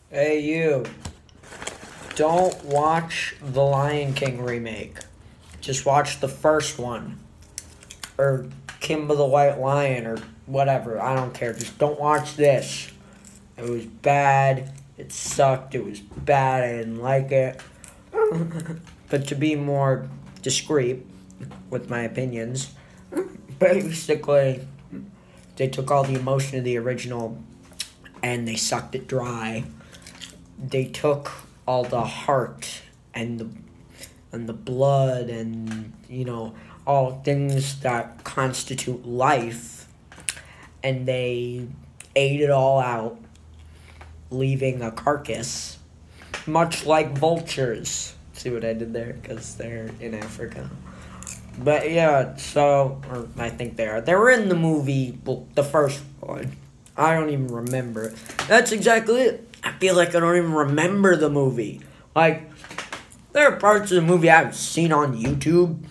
Hey, you. Don't watch the Lion King remake. Just watch the first one. Or Kimba the White Lion, or whatever. I don't care. Just don't watch this. It was bad. It sucked. It was bad. I didn't like it. But to be more discreet with my opinions, basically, they took all the emotion of the original and they sucked it dry. They took all the heart and the blood and all things that constitute life, and they ate it all out, leaving a carcass, much like vultures. See what I did there? Because they're in Africa. But yeah, so, or I think they are. They were in the movie, well, the first one. I don't even remember it. That's exactly it. I feel like I don't even remember the movie. Like, there are parts of the movie I've seen on YouTube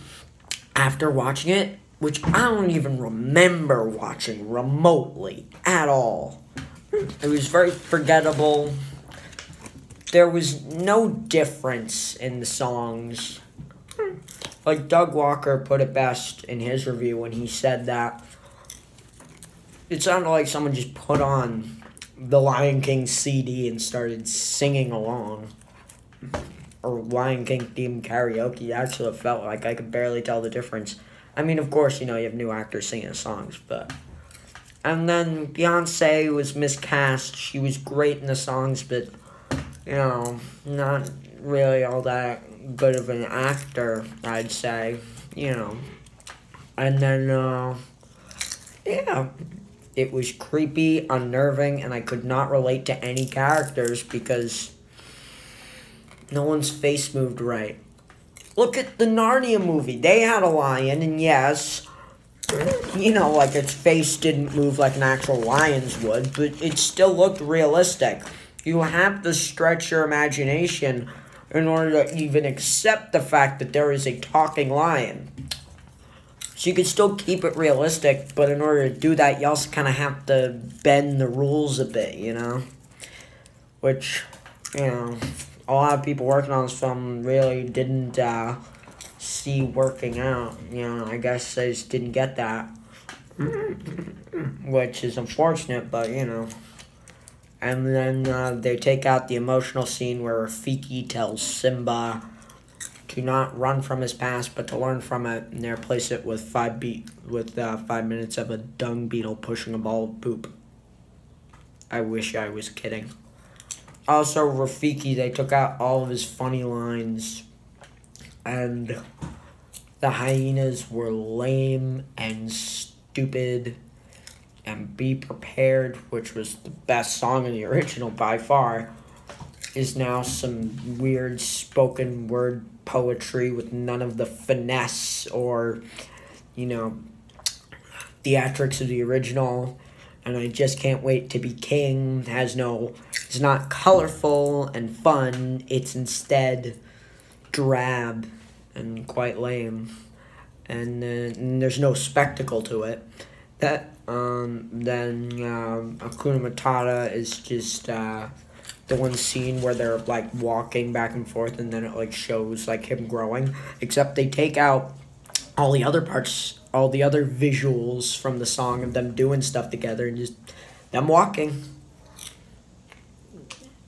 after watching it, which I don't even remember watching remotely at all. It was very forgettable. There was no difference in the songs. Like Doug Walker put it best in his review when he said that it sounded like someone just put on the Lion King CD and started singing along. Or Lion King themed karaoke. That's what it felt like. I could barely tell the difference. I mean, of course, you have new actors singing the songs, but... And then Beyonce was miscast. She was great in the songs, but, not really all that good of an actor, I'd say, And then, it was creepy, unnerving, and I could not relate to any characters because no one's face moved right. Look at the Narnia movie. They had a lion, and yes, like its face didn't move like an actual lion's would, but it still looked realistic. You have to stretch your imagination in order to even accept the fact that there is a talking lion. So you can still keep it realistic, but in order to do that, you also kind of have to bend the rules a bit, Which, a lot of people working on this film really didn't see working out. I guess they just didn't get that. Which is unfortunate, but, And then they take out the emotional scene where Rafiki tells Simba to not run from his past, but to learn from it, and they replace it with 5 minutes of a dung beetle pushing a ball of poop. I wish I was kidding. Also, Rafiki, they took out all of his funny lines, and the hyenas were lame and stupid, and Be Prepared, which was the best song in the original by far, is now some weird spoken word poetry with none of the finesse or, theatrics of the original. And I Just Can't Wait to Be King it's not colorful and fun. It's instead drab and quite lame. And there's no spectacle to it. Then Hakuna Matata is just the one scene where they're like walking back and forth, and then it shows him growing. Except they take out all the other parts, all the other visuals from the song of them doing stuff together and just them walking.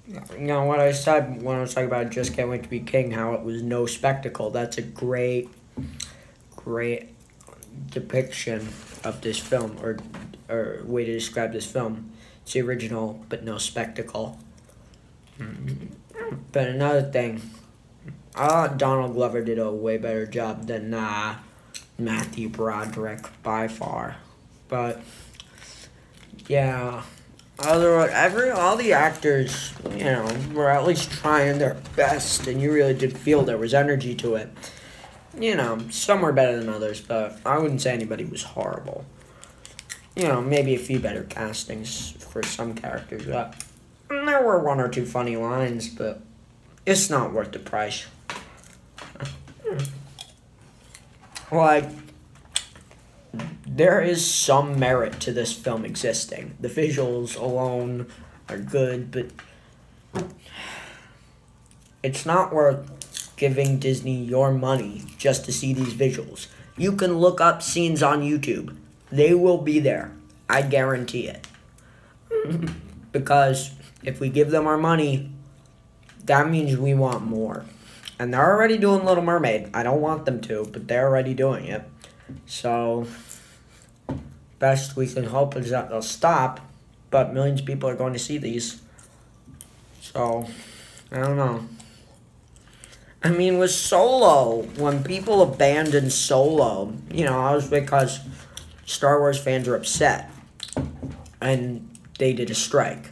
What I said when I was talking about Just Can't Wait to Be King, how it was no spectacle. That's a great depiction of this film, or way to describe this film. It's the original, but no spectacle. But another thing, I thought Donald Glover did a way better job than Matthew Broderick by far. But yeah, all the actors, were at least trying their best, and you really did feel there was energy to it. Some were better than others, but I wouldn't say anybody was horrible. Maybe a few better castings for some characters, but there were 1 or 2 funny lines, but it's not worth the price. There is some merit to this film existing. The visuals alone are good, but It's not worth giving Disney your money just to see these visuals. You can look up scenes on YouTube. They will be there. I guarantee it. Because if we give them our money, that means we want more. And they're already doing Little Mermaid. I don't want them to, but they're already doing it. So, best we can hope is that they'll stop. But millions of people are going to see these. So, I don't know. I mean, with Solo, when people abandoned Solo, you know, I was because Star Wars fans are upset. And they did a strike.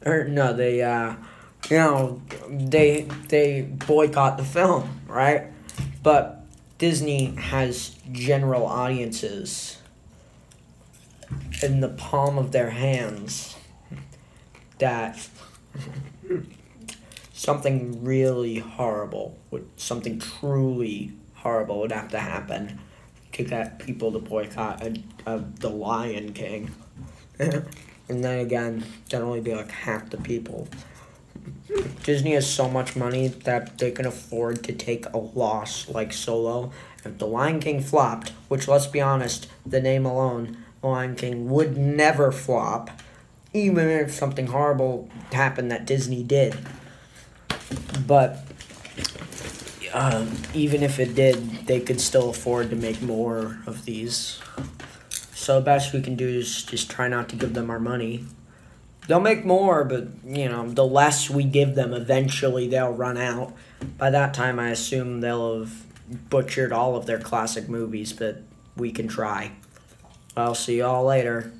Or, no, they boycott the film, right? But Disney has general audiences in the palm of their hands that something really horrible, something truly horrible would have to happen to get people to boycott The Lion King. And then again, that'd only be like half the people. Disney has so much money that they can afford to take a loss like Solo. If The Lion King flopped, which let's be honest, the name alone, The Lion King would never flop, even if something horrible happened that Disney did. But even if it did, they could still afford to make more of these. So the best we can do is just try not to give them our money. They'll make more, but, you know, the less we give them, eventually they'll run out. By that time, I assume they'll have butchered all of their classic movies, but we can try. I'll see y'all later.